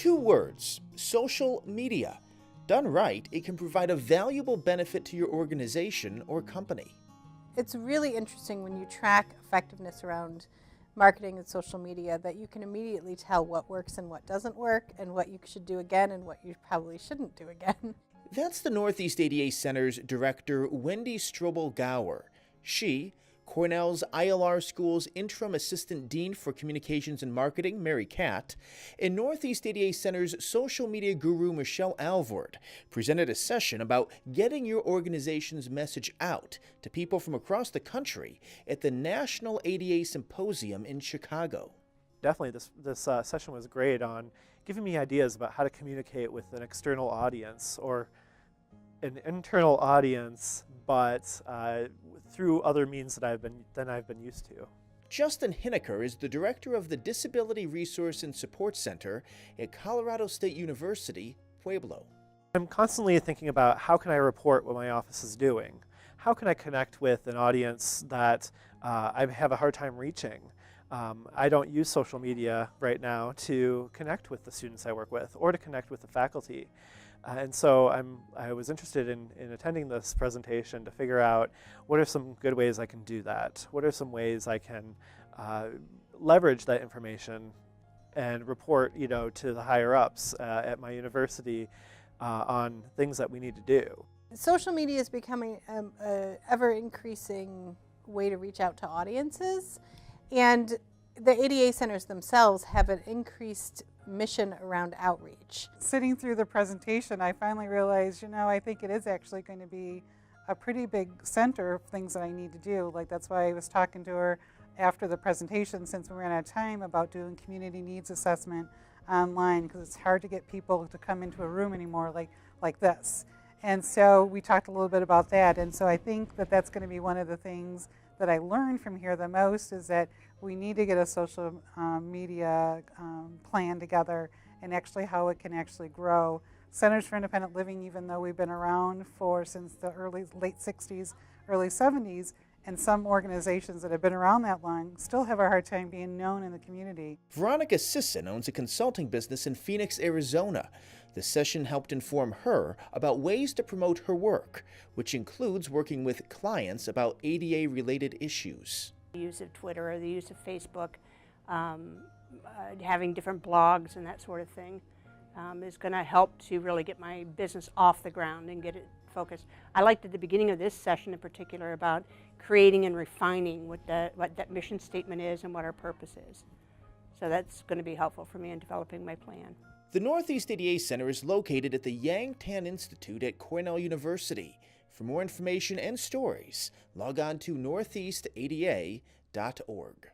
2 words: social media. Done right, it can provide a valuable benefit to your organization or company. It's really interesting when you track effectiveness around marketing and social media that you can immediately tell what works and what doesn't work and what you should do again and what you probably shouldn't do again. That's the Northeast ADA Center's director, Wendy Strobel-Gower. She, Cornell's ILR School's interim assistant dean for communications and marketing, Mary Catt, and Northeast ADA Center's social media guru, Michelle Alvord, presented a session about getting your organization's message out to people from across the country at the National ADA Symposium in Chicago. Definitely this session was great on giving me ideas about how to communicate with an external audience or an internal audience, but through other means that I've been used to. Justin Hineker is the director of the Disability Resource and Support Center at Colorado State University, Pueblo. I'm constantly thinking about how can I report what my office is doing? How can I connect with an audience that I have a hard time reaching? I don't use social media right now to connect with the students I work with or to connect with the faculty. And so I was interested in attending this presentation to figure out what are some good ways I can do that. What are some ways I can leverage that information and report, to the higher ups at my university on things that we need to do. Social media is becoming an ever increasing way to reach out to audiences, and the ADA centers themselves have an increased mission around outreach. Sitting through the presentation, I finally realized, I think it is actually going to be a pretty big center of things that I need to do. Like, that's why I was talking to her after the presentation, since we ran out of time, about doing community needs assessment online, because it's hard to get people to come into a room anymore like this. And so we talked a little bit about that. And so I think that that's going to be one of the things that I learned from here the most, is that we need to get a social media plan together, and actually how it can actually grow. Centers for Independent Living, even though we've been around since the late 60s, early 70s, and some organizations that have been around that long still have a hard time being known in the community. Veronica Sisson owns a consulting business in Phoenix, Arizona. The session helped inform her about ways to promote her work, which includes working with clients about ADA-related issues. The use of Twitter or the use of Facebook, having different blogs and that sort of thing is going to help to really get my business off the ground and get it focused. I liked at the beginning of this session in particular about creating and refining what that mission statement is and what our purpose is. So that's going to be helpful for me in developing my plan. The Northeast ADA Center is located at the Yang Tan Institute at Cornell University. For more information and stories, log on to northeastada.org.